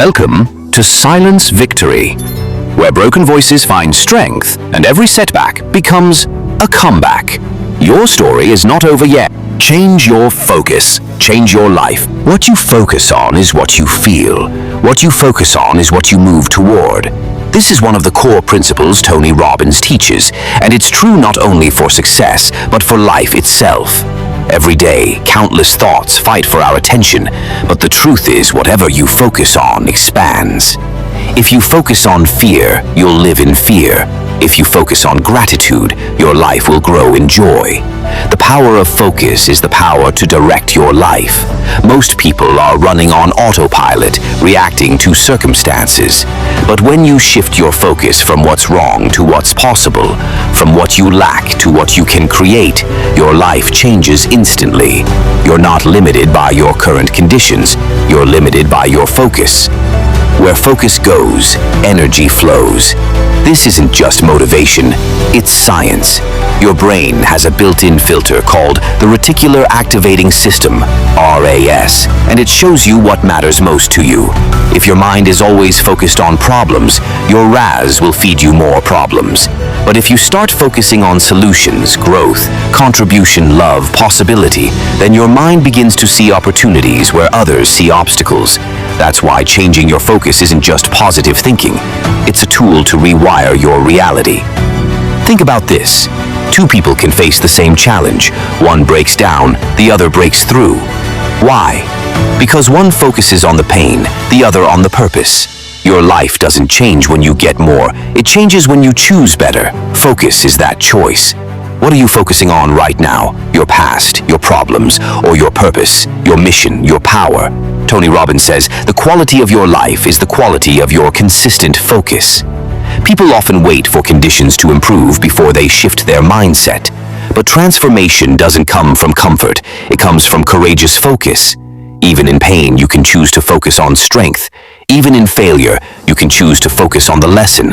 Welcome to Silence Victory, where broken voices find strength and every setback becomes a comeback. Your story is not over yet. Change your focus. Change your life. What you focus on is what you feel. What you focus on is what you move toward. This is one of the core principles Tony Robbins teaches, and it's true not only for success, but for life itself. Every day, countless thoughts fight for our attention, but the truth is whatever you focus on expands. If you focus on fear, you'll live in fear. If you focus on gratitude, your life will grow in joy. The power of focus is the power to direct your life. Most people are running on autopilot, reacting to circumstances. But when you shift your focus from what's wrong to what's possible, from what you lack to what you can create, your life changes instantly. You're not limited by your current conditions. You're limited by your focus. Where focus goes, energy flows. This isn't just motivation, it's science. Your brain has a built-in filter called the Reticular Activating System, RAS, and it shows you what matters most to you. If your mind is always focused on problems, your RAS will feed you more problems. But if you start focusing on solutions, growth, contribution, love, possibility, then your mind begins to see opportunities where others see obstacles. That's why changing your focus isn't just positive thinking. It's a tool to rewire your reality. Think about this. Two people can face the same challenge. One breaks down, the other breaks through. Why? Because one focuses on the pain, the other on the purpose. Your life doesn't change when you get more. It changes when you choose better. Focus is that choice. What are you focusing on right now? Your past, your problems, or your purpose, your mission, your power? Tony Robbins says, the quality of your life is the quality of your consistent focus. People often wait for conditions to improve before they shift their mindset. But transformation doesn't come from comfort. It comes from courageous focus. Even in pain, you can choose to focus on strength. Even in failure, you can choose to focus on the lesson.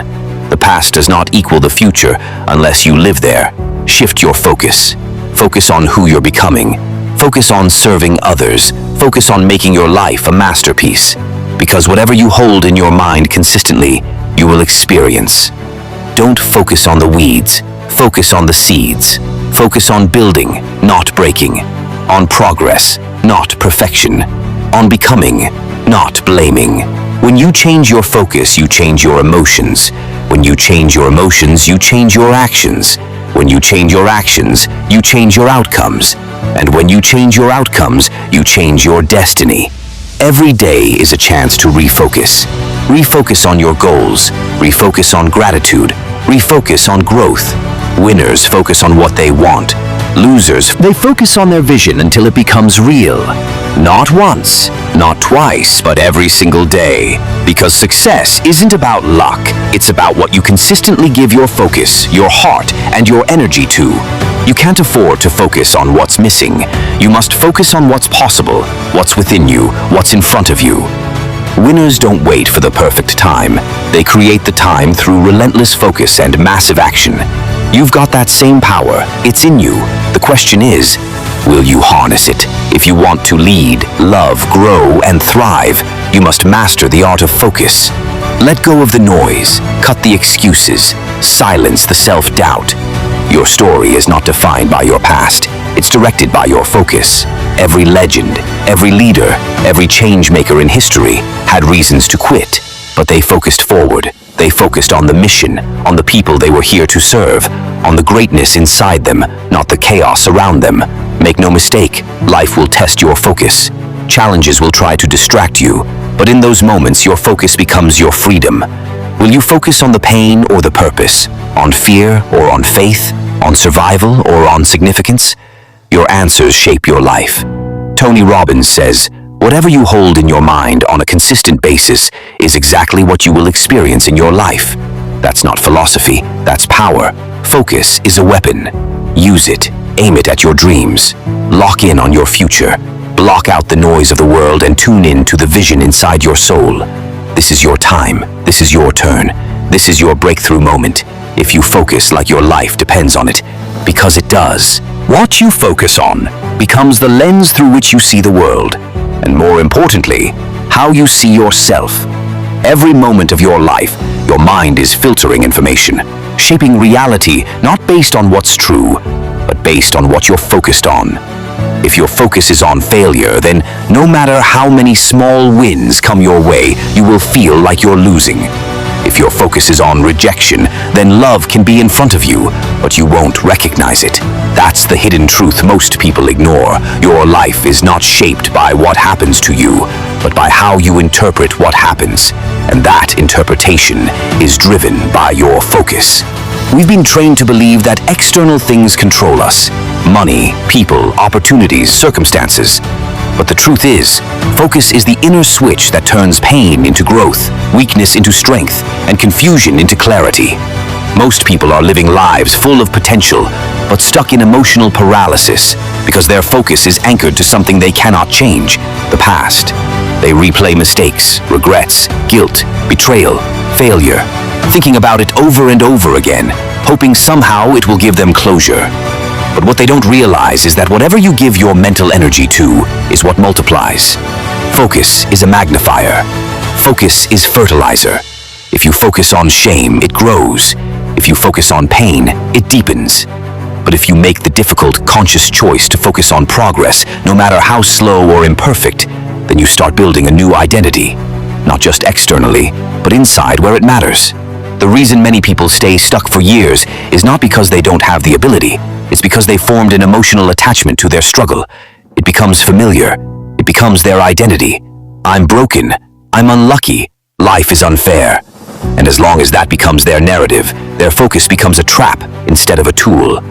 The past does not equal the future unless you live there. Shift your focus. Focus on who you're becoming. Focus on serving others. Focus on making your life a masterpiece. Because whatever you hold in your mind consistently, you will experience. Don't focus on the weeds. Focus on the seeds. Focus on building, not breaking. On progress, not perfection. On becoming, not blaming. When you change your focus, you change your emotions. When you change your emotions, you change your actions. When you change your actions, you change your outcomes. And when you change your outcomes, you change your destiny. Every day is a chance to refocus. Refocus on your goals. Refocus on gratitude. Refocus on growth. Winners focus on what they want. Losers, they focus on their vision until it becomes real. Not once, not twice, but every single day. Because success isn't about luck. It's about what you consistently give your focus, your heart, and your energy to. You can't afford to focus on what's missing. You must focus on what's possible, what's within you, what's in front of you. Winners don't wait for the perfect time. They create the time through relentless focus and massive action. You've got that same power. It's in you. The question is, will you harness it? If you want to lead, love, grow, and thrive, you must master the art of focus. Let go of the noise. Cut the excuses. Silence the self-doubt. Your story is not defined by your past. It's directed by your focus. Every legend, every leader, every change maker in history had reasons to quit, but they focused forward. They focused on the mission, on the people they were here to serve, on the greatness inside them, not the chaos around them. Make no mistake, life will test your focus. Challenges will try to distract you, but in those moments your focus becomes your freedom. Will you focus on the pain or the purpose? On fear or on faith? On survival or on significance? Your answers shape your life. Tony Robbins says, whatever you hold in your mind on a consistent basis is exactly what you will experience in your life. That's not philosophy, that's power. Focus is a weapon. Use it. Aim it at your dreams. Lock in on your future. Block out the noise of the world and tune in to the vision inside your soul. This is your time. This is your turn. This is your breakthrough moment. If you focus like your life depends on it, because it does. What you focus on becomes the lens through which you see the world, and more importantly, how you see yourself. Every moment of your life, your mind is filtering information, shaping reality not based on what's true, but based on what you're focused on. If your focus is on failure, then no matter how many small wins come your way, you will feel like you're losing. If your focus is on rejection, then love can be in front of you, but you won't recognize it. That's the hidden truth most people ignore. Your life is not shaped by what happens to you, but by how you interpret what happens. And that interpretation is driven by your focus. We've been trained to believe that external things control us. Money, people, opportunities, circumstances. But the truth is, focus is the inner switch that turns pain into growth, weakness into strength, and confusion into clarity. Most people are living lives full of potential, but stuck in emotional paralysis because their focus is anchored to something they cannot change, the past. They replay mistakes, regrets, guilt, betrayal, failure, thinking about it over and over again, hoping somehow it will give them closure. But what they don't realize is that whatever you give your mental energy to is what multiplies. Focus is a magnifier. Focus is fertilizer. If you focus on shame, it grows. If you focus on pain, it deepens. But if you make the difficult, conscious choice to focus on progress, no matter how slow or imperfect, then you start building a new identity. Not just externally, but inside where it matters. The reason many people stay stuck for years is not because they don't have the ability. It's because they formed an emotional attachment to their struggle. It becomes familiar. It becomes their identity. I'm broken. I'm unlucky. Life is unfair. And as long as that becomes their narrative, their focus becomes a trap instead of a tool.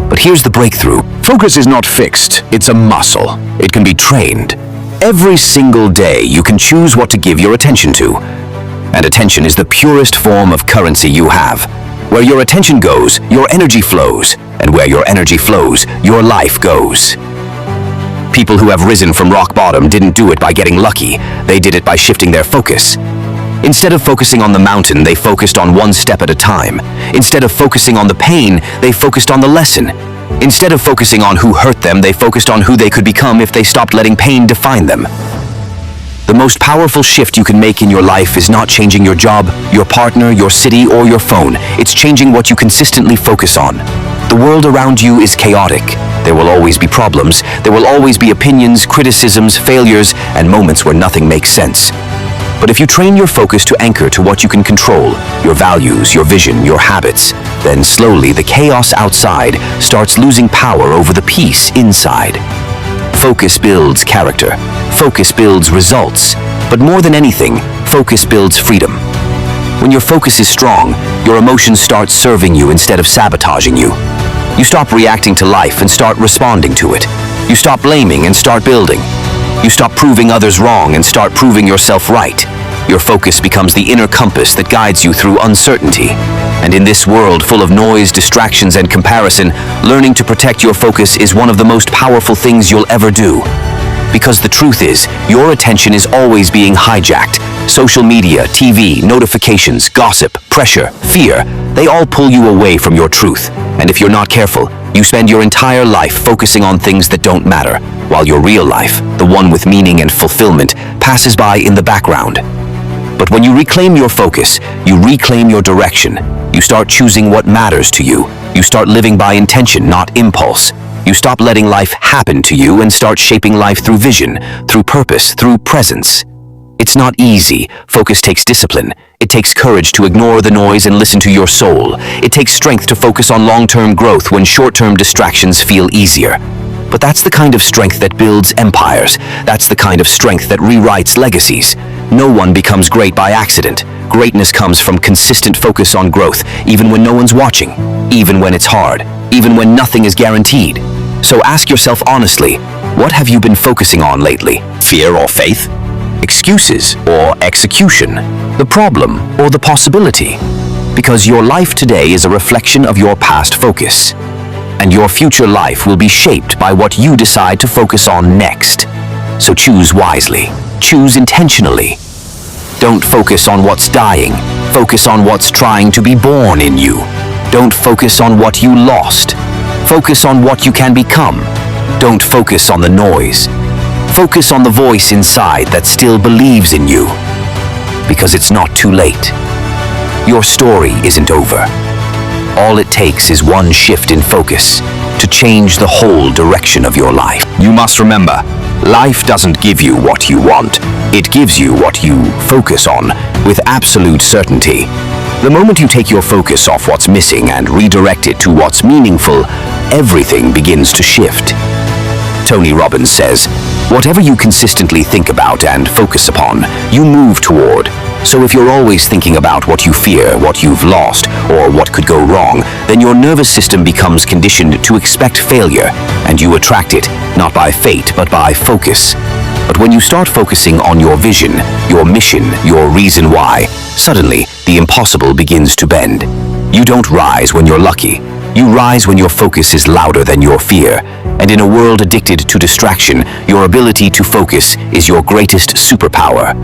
But here's the breakthrough. Focus is not fixed. It's a muscle. It can be trained. Every single day, you can choose what to give your attention to. And attention is the purest form of currency you have. Where your attention goes, your energy flows. And where your energy flows, your life goes. People who have risen from rock bottom didn't do it by getting lucky. They did it by shifting their focus. Instead of focusing on the mountain, they focused on one step at a time. Instead of focusing on the pain, they focused on the lesson. Instead of focusing on who hurt them, they focused on who they could become if they stopped letting pain define them. The most powerful shift you can make in your life is not changing your job, your partner, your city, or your phone. It's changing what you consistently focus on. The world around you is chaotic. There will always be problems. There will always be opinions, criticisms, failures, and moments where nothing makes sense. But if you train your focus to anchor to what you can control, your values, your vision, your habits, then slowly the chaos outside starts losing power over the peace inside. Focus builds character. Focus builds results. But more than anything, focus builds freedom. When your focus is strong, your emotions start serving you instead of sabotaging you. You stop reacting to life and start responding to it. You stop blaming and start building. You stop proving others wrong and start proving yourself right. Your focus becomes the inner compass that guides you through uncertainty. And in this world full of noise, distractions, and comparison, learning to protect your focus is one of the most powerful things you'll ever do. Because the truth is, your attention is always being hijacked. Social media, TV, notifications, gossip, pressure, fear, they all pull you away from your truth. And if you're not careful, you spend your entire life focusing on things that don't matter, while your real life, the one with meaning and fulfillment, passes by in the background. But when you reclaim your focus, you reclaim your direction. You start choosing what matters to you. You start living by intention, not impulse. You stop letting life happen to you and start shaping life through vision, through purpose, through presence. It's not easy. Focus takes discipline. It takes courage to ignore the noise and listen to your soul. It takes strength to focus on long-term growth when short-term distractions feel easier. But that's the kind of strength that builds empires. That's the kind of strength that rewrites legacies. No one becomes great by accident. Greatness comes from consistent focus on growth, even when no one's watching, even when it's hard, even when nothing is guaranteed. So ask yourself honestly, what have you been focusing on lately? Fear or faith? Excuses or execution? The problem or the possibility? Because your life today is a reflection of your past focus. And your future life will be shaped by what you decide to focus on next. So choose wisely. Choose intentionally. Don't focus on what's dying. Focus on what's trying to be born in you. Don't focus on what you lost. Focus on what you can become. Don't focus on the noise. Focus on the voice inside that still believes in you. because it's not too late. Your story isn't over. All it takes is one shift in focus to change the whole direction of your life. You must remember, life doesn't give you what you want. It gives you what you focus on with absolute certainty. The moment you take your focus off what's missing and redirect it to what's meaningful, everything begins to shift. Tony Robbins says, whatever you consistently think about and focus upon, you move toward. So if you're always thinking about what you fear, what you've lost, or what could go wrong, then your nervous system becomes conditioned to expect failure, and you attract it, not by fate, but by focus. But when you start focusing on your vision, your mission, your reason why, suddenly the impossible begins to bend. You don't rise when you're lucky. You rise when your focus is louder than your fear. And in a world addicted to distraction, your ability to focus is your greatest superpower.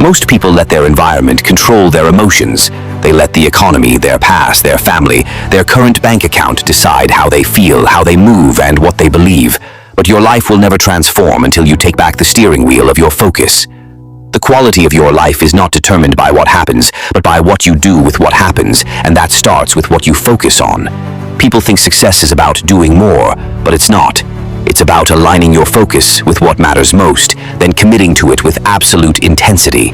Most people let their environment control their emotions. They let the economy, their past, their family, their current bank account decide how they feel, how they move, and what they believe. But your life will never transform until you take back the steering wheel of your focus. The quality of your life is not determined by what happens, but by what you do with what happens, and that starts with what you focus on. People think success is about doing more, but it's not. It's about aligning your focus with what matters most, then committing to it with absolute intensity.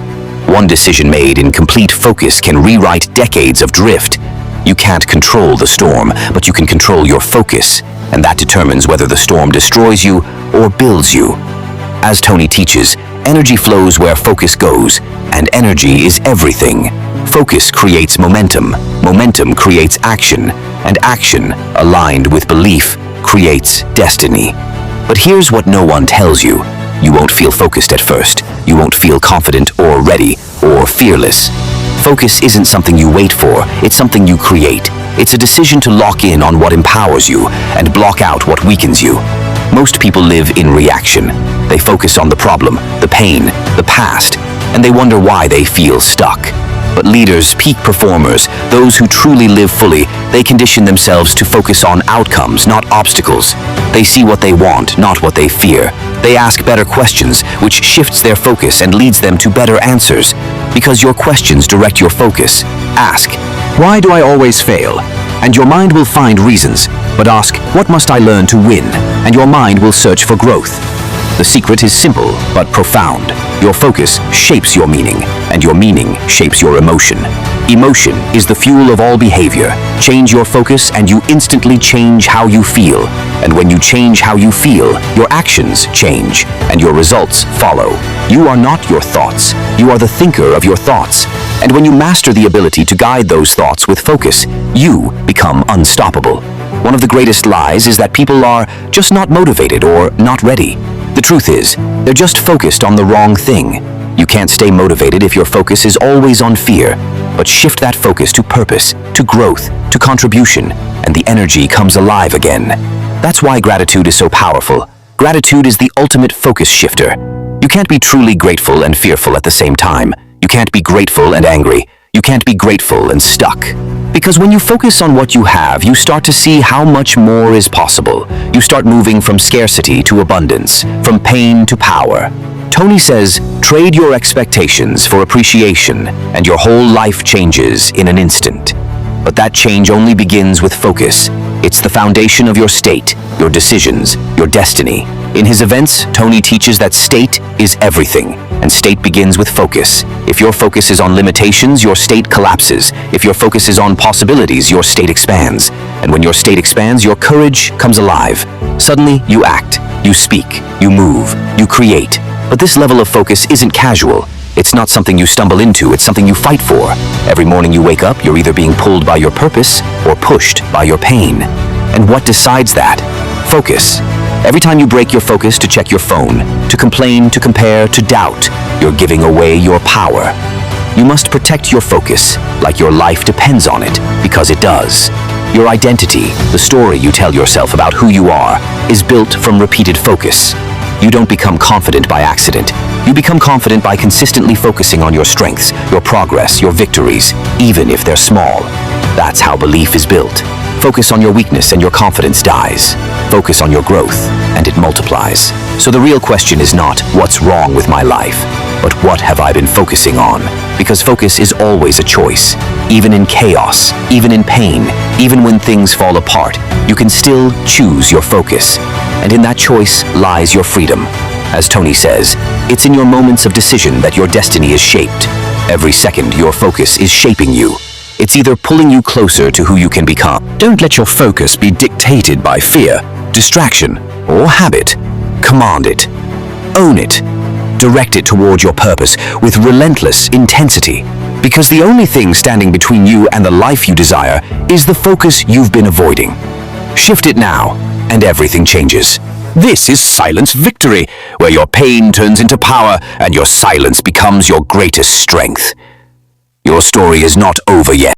One decision made in complete focus can rewrite decades of drift. You can't control the storm, but you can control your focus, and that determines whether the storm destroys you or builds you. As Tony teaches, energy flows where focus goes, and energy is everything. Focus creates momentum, momentum creates action, and action, aligned with belief, creates destiny. But here's what no one tells you. You won't feel focused at first. You won't feel confident or ready or fearless. Focus isn't something you wait for, it's something you create. It's a decision to lock in on what empowers you and block out what weakens you. Most people live in reaction. They focus on the problem, the pain, the past, and they wonder why they feel stuck. But leaders, peak performers, those who truly live fully, they condition themselves to focus on outcomes, not obstacles. They see what they want, not what they fear. They ask better questions, which shifts their focus and leads them to better answers. Because your questions direct your focus. Ask, why do I always fail? And your mind will find reasons. But ask, what must I learn to win? And your mind will search for growth. The secret is simple, but profound. Your focus shapes your meaning, and your meaning shapes your emotion. Emotion is the fuel of all behavior. Change your focus and you instantly change how you feel. And when you change how you feel, your actions change, and your results follow. You are not your thoughts. You are the thinker of your thoughts. And when you master the ability to guide those thoughts with focus, you become unstoppable. One of the greatest lies is that people are just not motivated or not ready. The truth is, they're just focused on the wrong thing. You can't stay motivated if your focus is always on fear, but shift that focus to purpose, to growth, to contribution, and the energy comes alive again. That's why gratitude is so powerful. Gratitude is the ultimate focus shifter. You can't be truly grateful and fearful at the same time. You can't be grateful and angry. You can't be grateful and stuck. Because when you focus on what you have, you start to see how much more is possible. You start moving from scarcity to abundance, from pain to power. Tony says, trade your expectations for appreciation, and your whole life changes in an instant. But that change only begins with focus. It's the foundation of your state, your decisions, your destiny. In his events, Tony teaches that state is everything, and state begins with focus. If your focus is on limitations, your state collapses. If your focus is on possibilities, your state expands. And when your state expands, your courage comes alive. Suddenly, you act, you speak, you move, you create. But this level of focus isn't casual. It's not something you stumble into, it's something you fight for. Every morning you wake up, you're either being pulled by your purpose or pushed by your pain. And what decides that? Focus. Every time you break your focus to check your phone, to complain, to compare, to doubt, you're giving away your power. You must protect your focus like your life depends on it, because it does. Your identity, the story you tell yourself about who you are, is built from repeated focus. You don't become confident by accident. You become confident by consistently focusing on your strengths, your progress, your victories, even if they're small. That's how belief is built. Focus on your weakness and your confidence dies. Focus on your growth and it multiplies. So the real question is not, what's wrong with my life? but what have I been focusing on? Because focus is always a choice. Even in chaos, even in pain, even when things fall apart, you can still choose your focus. And in that choice lies your freedom. As Tony says, it's in your moments of decision that your destiny is shaped. Every second, your focus is shaping you. It's either pulling you closer to who you can become. Don't let your focus be dictated by fear, distraction, or habit. Command it. Own it. Direct it toward your purpose with relentless intensity. Because the only thing standing between you and the life you desire is the focus you've been avoiding. Shift it now, and everything changes. This is Silence Victory, where your pain turns into power and your silence becomes your greatest strength. Your story is not over yet.